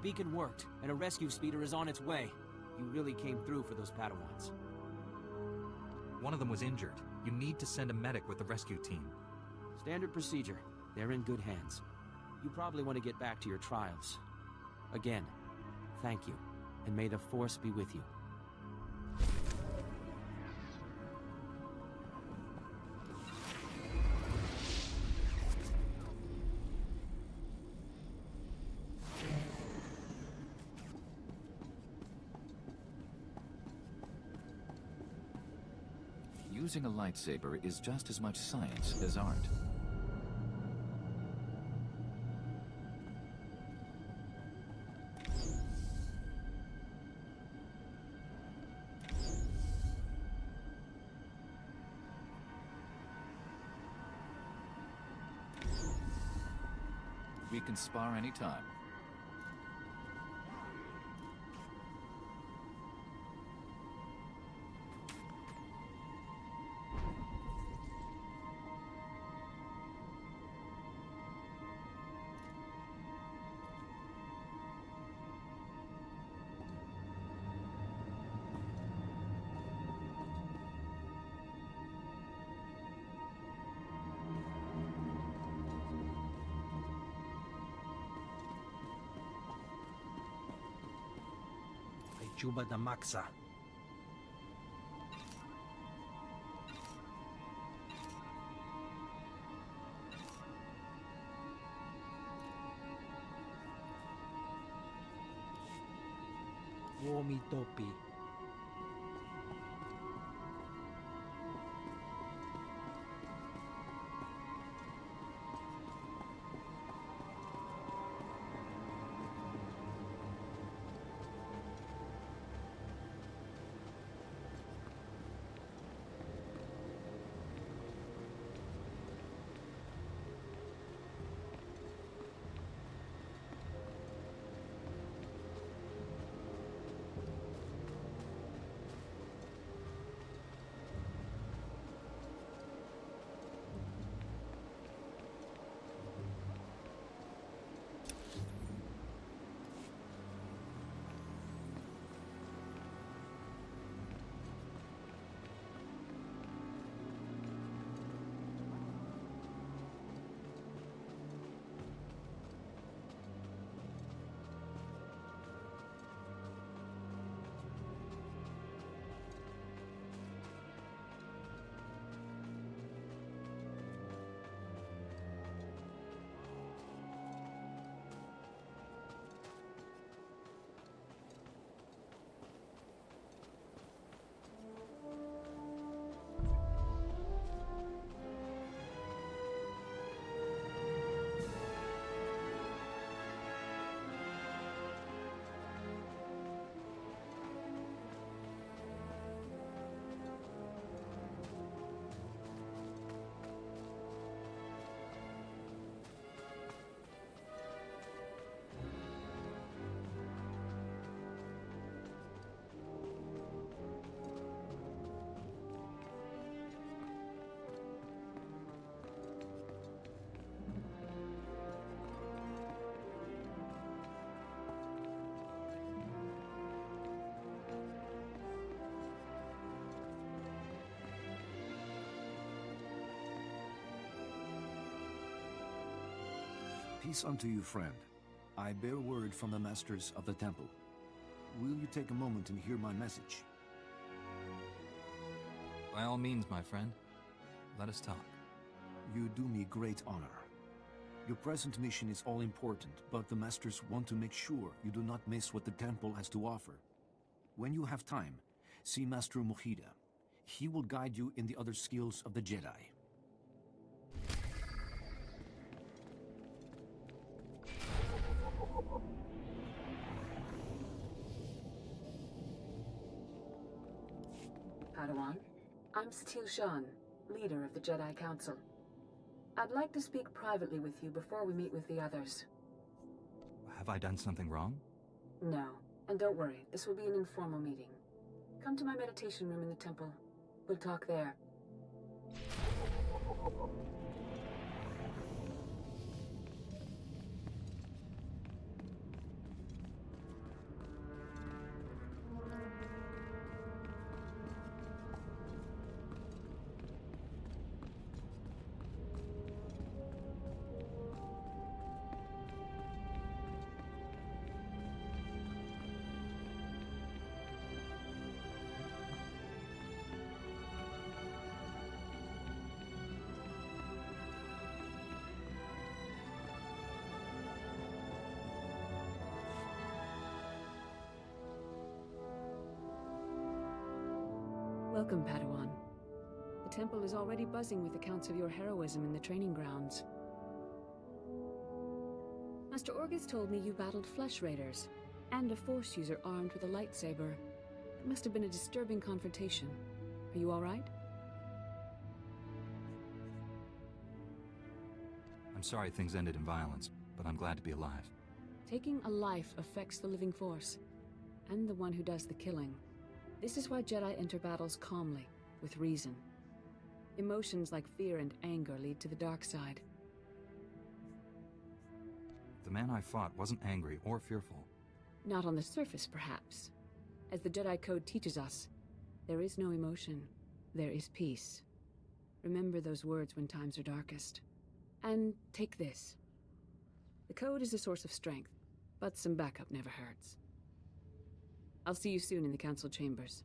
beacon worked, and a rescue speeder is on its way. You really came through for those Padawans. One of them was injured. You need to send a medic with the rescue team. Standard procedure. They're in good hands. You probably want to get back to your trials. Again, thank you, and may the Force be with you. Using a lightsaber is just as much science as art. We can spar anytime. Juba da Maxa. Womi Topi. Peace unto you, friend. I bear word from the masters of the temple. Will you take a moment and hear my message? By all means, my friend. Let us talk. You do me great honor. Your present mission is all important, but the masters want to make sure you do not miss what the temple has to offer. When you have time, see Master Mujida. He will guide you in the other skills of the Jedi. Padawan, I'm Satil Shan, leader of the Jedi Council. I'd like to speak privately with you before we meet with the others. Have I done something wrong? No, and don't worry, this will be an informal meeting. Come to my meditation room in the temple. We'll talk there. Welcome, Padawan. The temple is already buzzing with accounts of your heroism in the training grounds. Master Orgus told me you battled flesh raiders, and a Force user armed with a lightsaber. It must have been a disturbing confrontation. Are you all right? I'm sorry things ended in violence, but I'm glad to be alive. Taking a life affects the living Force, and the one who does the killing. This is why Jedi enter battles calmly, with reason. Emotions like fear and anger lead to the dark side. The man I fought wasn't angry or fearful. Not on the surface, perhaps. As the Jedi Code teaches us, there is no emotion, there is peace. Remember those words when times are darkest. And take this. The Code is a source of strength, but some backup never hurts. I'll see you soon in the Council chambers.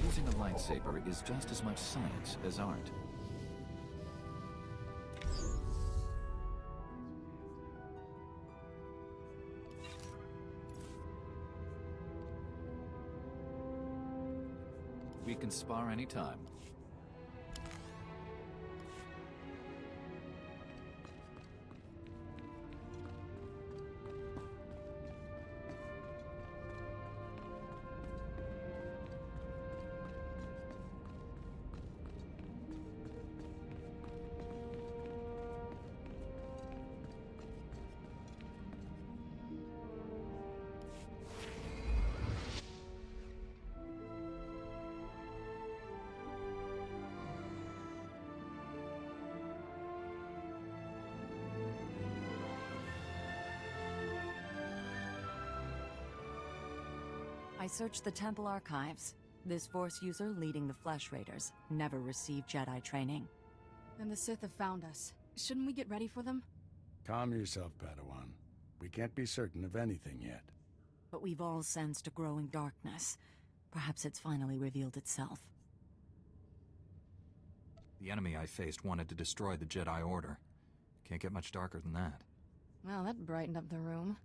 Using a lightsaber is just as much science as art. We can spar anytime. I searched the temple archives. This Force user leading the Flesh Raiders never received Jedi training. Then the Sith have found us. Shouldn't we get ready for them? Calm yourself, Padawan. We can't be certain of anything yet. But we've all sensed a growing darkness. Perhaps it's finally revealed itself. The enemy I faced wanted to destroy the Jedi Order. Can't get much darker than that. Well, that brightened up the room.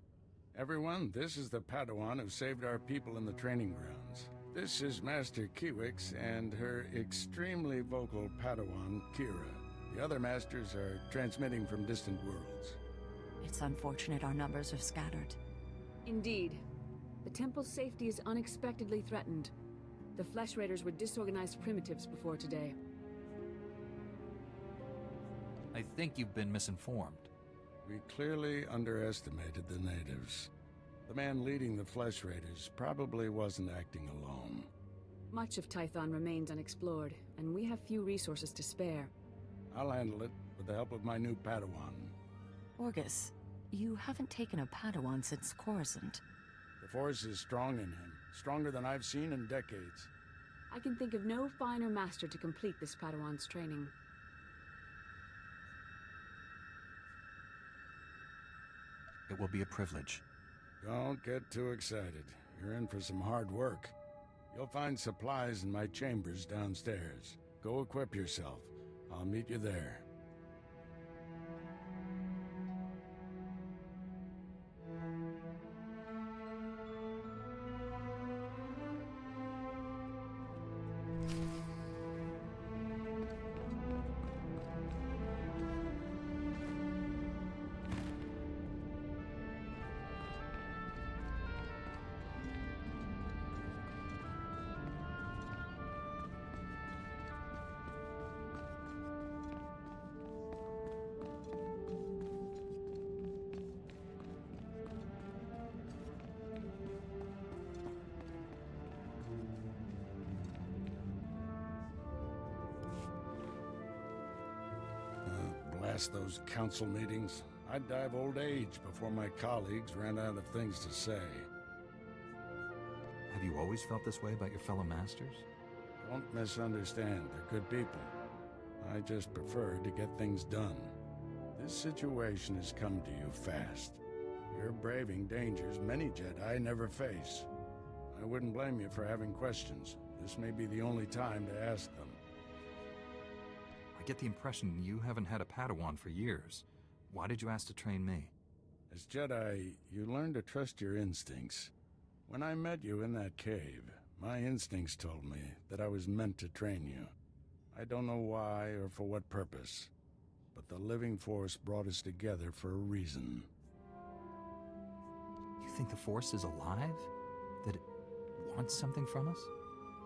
Everyone, this is the Padawan who saved our people in the training grounds. This is Master Kiwix and her extremely vocal Padawan, Kira. The other masters are transmitting from distant worlds. It's unfortunate our numbers are scattered. Indeed. The temple's safety is unexpectedly threatened. The Flesh Raiders were disorganized primitives before today. I think you've been misinformed. We clearly underestimated the natives. The man leading the Flesh Raiders probably wasn't acting alone. Much of Tython remains unexplored, and we have few resources to spare. I'll handle it with the help of my new Padawan. Orgus, you haven't taken a Padawan since Coruscant. The Force is strong in him, stronger than I've seen in decades. I can think of no finer master to complete this Padawan's training. It will be a privilege. Don't get too excited. You're in for some hard work. You'll find supplies in my chambers downstairs. Go equip yourself. I'll meet you there. past those council meetings. I'd die of old age before my colleagues ran out of things to say. Have you always felt this way about your fellow masters? Don't misunderstand, they're good people. I just prefer to get things done. This situation has come to you fast. You're braving dangers many Jedi never face. I wouldn't blame you for having questions. This may be the only time to ask them. I get the impression you haven't had a Padawan for years. Why did you ask to train me? As Jedi, you learn to trust your instincts. When I met you in that cave, my instincts told me that I was meant to train you. I don't know why or for what purpose, but the living force brought us together for a reason. You think the Force is alive? That it wants something from us?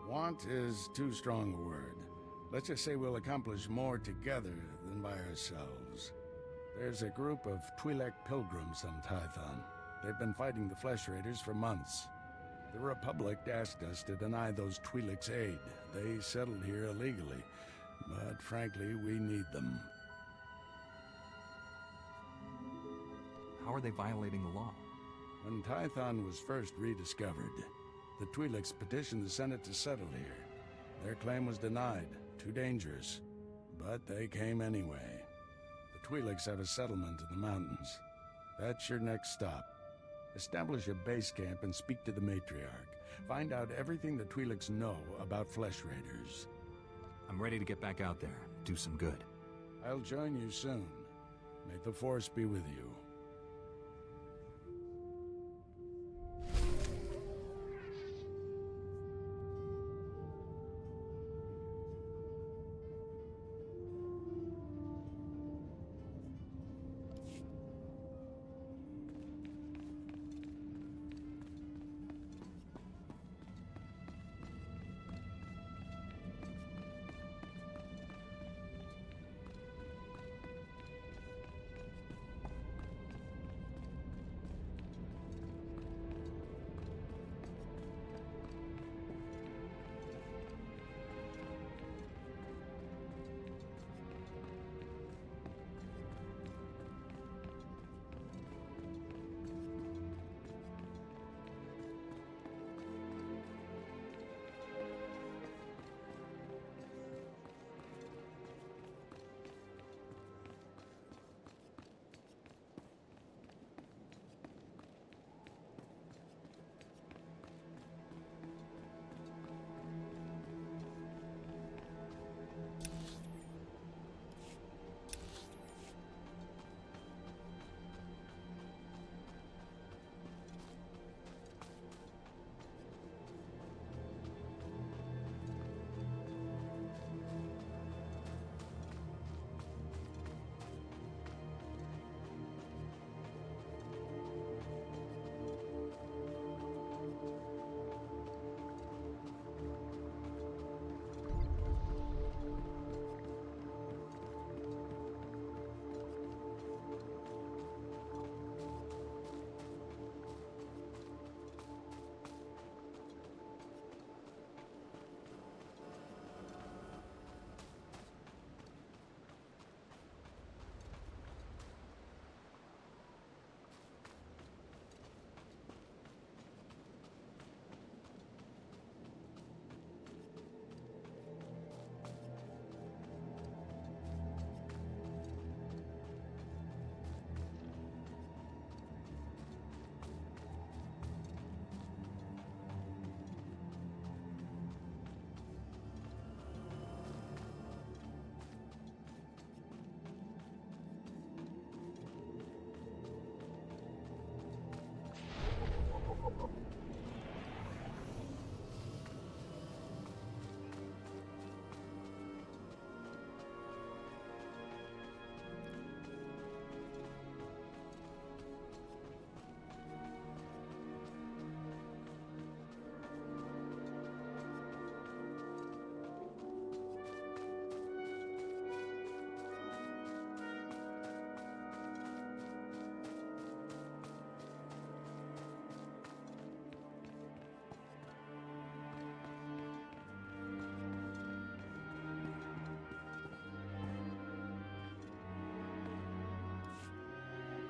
Want is too strong a word. Let's just say we'll accomplish more together than by ourselves. There's a group of Twi'lek pilgrims on Tython. They've been fighting the Flesh Raiders for months. The Republic asked us to deny those Twi'leks aid. They settled here illegally, but frankly, we need them. How are they violating the law? When Tython was first rediscovered, the Twi'leks petitioned the Senate to settle here. Their claim was denied, too dangerous, but they came anyway. The Twi'leks have a settlement in the mountains. That's your next stop. Establish a base camp and speak to the matriarch. Find out everything the Twi'leks know about Flesh Raiders. I'm ready to get back out there, do some good. I'll join you soon. May the Force be with you.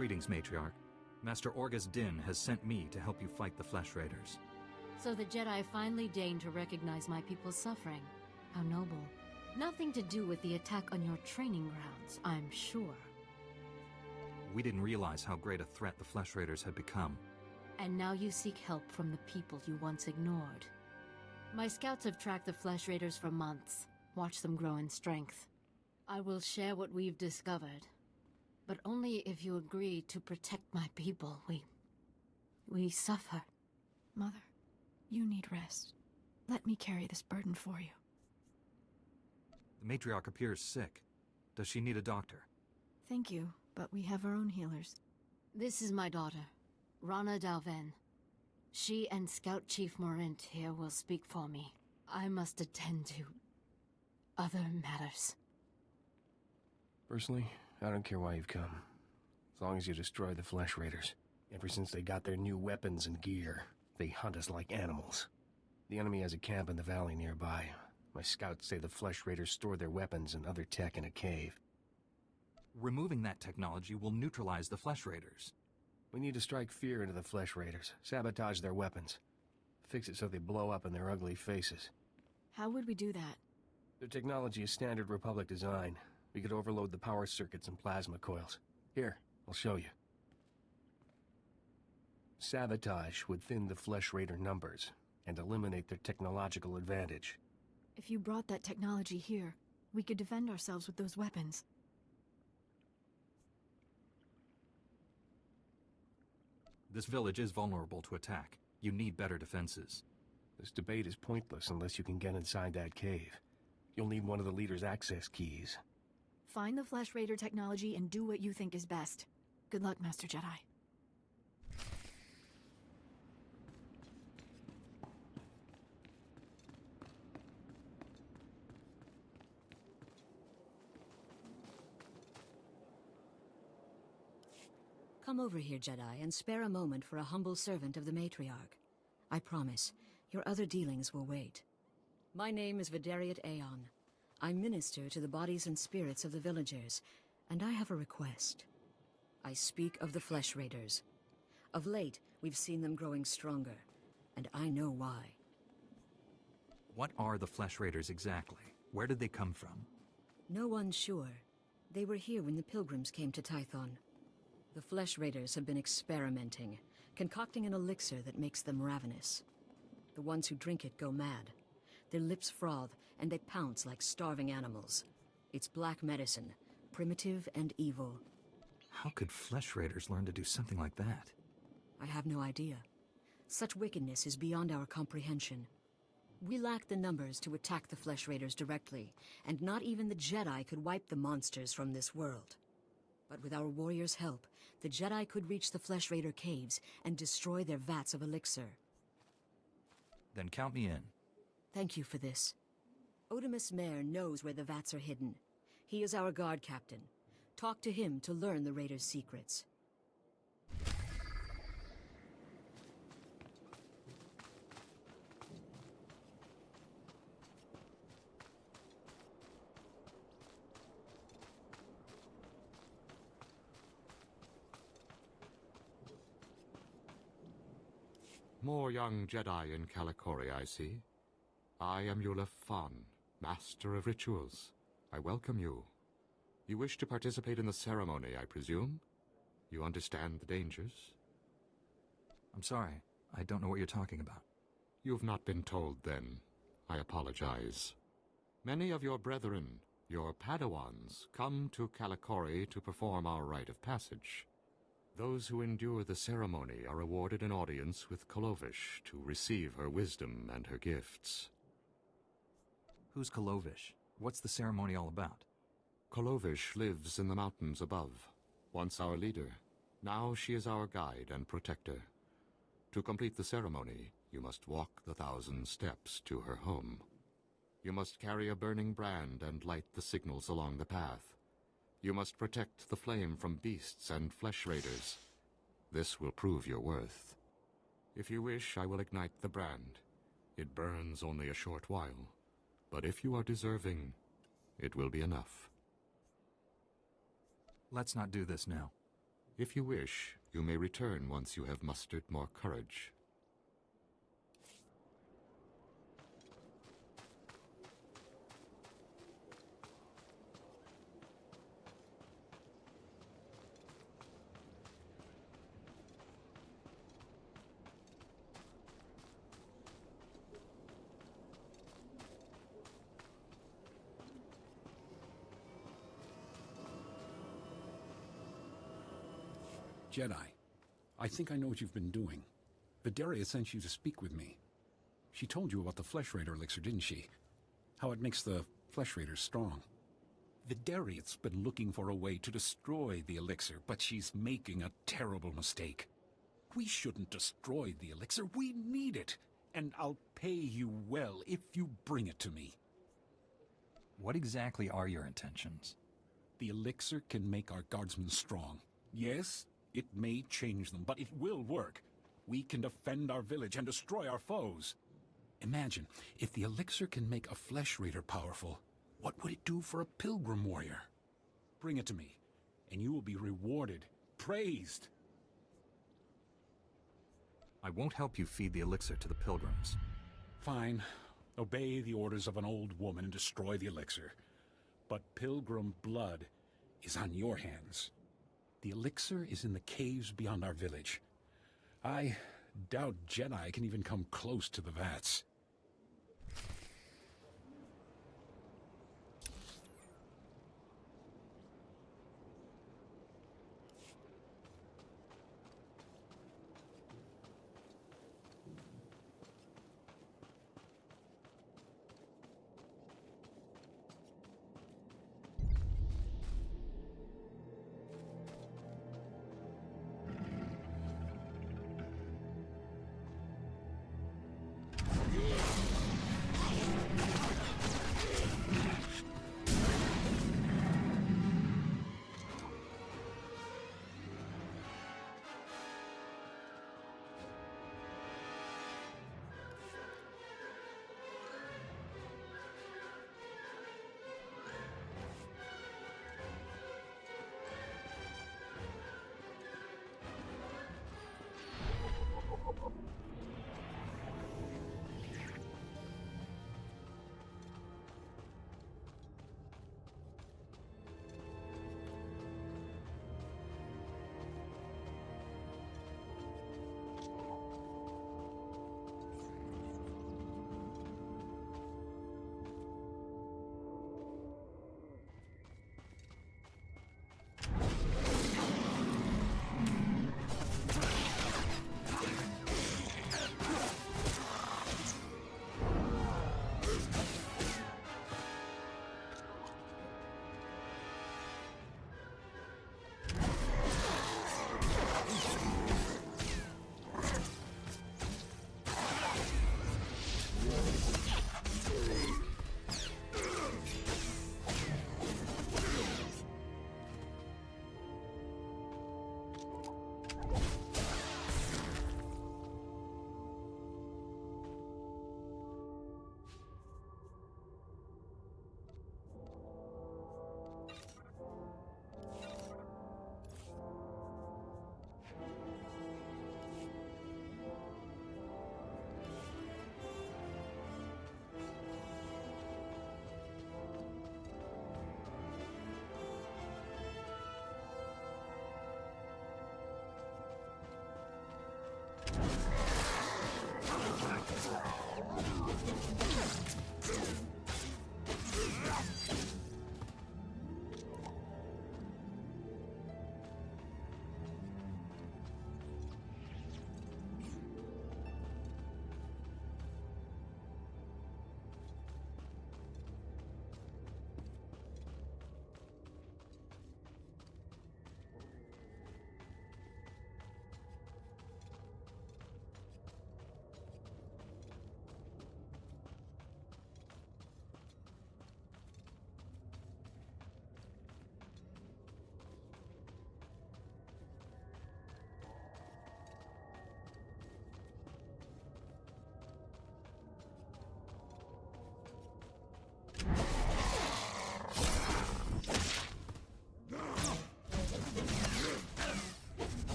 Greetings, Matriarch. Master Orgus Din has sent me to help you fight the Flesh Raiders. So the Jedi finally deigned to recognize my people's suffering. How noble. Nothing to do with the attack on your training grounds, I'm sure. We didn't realize how great a threat the Flesh Raiders had become. And now you seek help from the people you once ignored. My scouts have tracked the Flesh Raiders for months, watched them grow in strength. I will share what we've discovered, but only if you agree to protect my people. We suffer. Mother, you need rest. Let me carry this burden for you. The Matriarch appears sick. Does she need a doctor? Thank you, but we have our own healers. This is my daughter, Rana Dalven. She and Scout Chief Morint here will speak for me. I must attend to other matters. Personally, I don't care why you've come. As long as you destroy the Flesh Raiders. Ever since they got their new weapons and gear, they hunt us like animals. The enemy has a camp in the valley nearby. My scouts say the Flesh Raiders store their weapons and other tech in a cave. Removing that technology will neutralize the Flesh Raiders. We need to strike fear into the Flesh Raiders, sabotage their weapons. Fix it so they blow up in their ugly faces. How would we do that? Their technology is standard Republic design. We could overload the power circuits and plasma coils. Here, I'll show you. Sabotage would thin the Flesh Raider numbers and eliminate their technological advantage. If you brought that technology here, we could defend ourselves with those weapons. This village is vulnerable to attack. You need better defenses. This debate is pointless unless you can get inside that cave. You'll need one of the leader's access keys. Find the Flesh Raider technology and do what you think is best. Good luck, Master Jedi. Come over here, Jedi, and spare a moment for a humble servant of the Matriarch. I promise, your other dealings will wait. My name is Vidariat Aeon. I minister to the bodies and spirits of the villagers, and I have a request. I speak of the Flesh Raiders. Of late, we've seen them growing stronger, and I know why. What are the Flesh Raiders exactly? Where did they come from? No one's sure. They were here when the pilgrims came to Tython. The Flesh Raiders have been experimenting, concocting an elixir that makes them ravenous. The ones who drink it go mad. Their lips froth, and they pounce like starving animals. It's black medicine, primitive and evil. How could Flesh Raiders learn to do something like that? I have no idea. Such wickedness is beyond our comprehension. We lack the numbers to attack the Flesh Raiders directly, and not even the Jedi could wipe the monsters from this world. But with our warriors' help, the Jedi could reach the Flesh Raider caves and destroy their vats of elixir. Then count me in. Thank you for this. Otimus Mare knows where the vats are hidden. He is our guard captain. Talk to him to learn the Raiders' secrets. More young Jedi in Kalikori, I see. I am Yulef Fan, Master of Rituals. I welcome you. You wish to participate in the ceremony, I presume? You understand the dangers? I'm sorry. I don't know what you're talking about. You've not been told, then. I apologize. Many of your brethren, your Padawans, come to Kalikori to perform our rite of passage. Those who endure the ceremony are awarded an audience with Kolovish to receive her wisdom and her gifts. Who's Kolovish? What's the ceremony all about? Kolovish lives in the mountains above. Once our leader, now she is our guide and protector. To complete the ceremony, you must walk the 1,000 steps to her home. You must carry a burning brand and light the signals along the path. You must protect the flame from beasts and Flesh Raiders. This will prove your worth. If you wish, I will ignite the brand. It burns only a short while, but if you are deserving, it will be enough. Let's not do this now. If you wish, you may return once you have mustered more courage. Jedi, I think I know what you've been doing. Vidaria sent you to speak with me. She told you about the Flesh Raider elixir, didn't she? How it makes the Flesh Raiders strong. Vidaria's been looking for a way to destroy the elixir, but she's making a terrible mistake. We shouldn't destroy the elixir, we need it! And I'll pay you well if you bring it to me. What exactly are your intentions? The elixir can make our guardsmen strong. Yes, it may change them, but it will work. We can defend our village and destroy our foes. Imagine, if the elixir can make a Flesh Raider powerful, what would it do for a pilgrim warrior? Bring it to me, and you will be rewarded, praised. I won't help you feed the elixir to the pilgrims. Fine. Obey the orders of an old woman and destroy the elixir. But pilgrim blood is on your hands. The elixir is in the caves beyond our village. I doubt Jedi can even come close to the vats.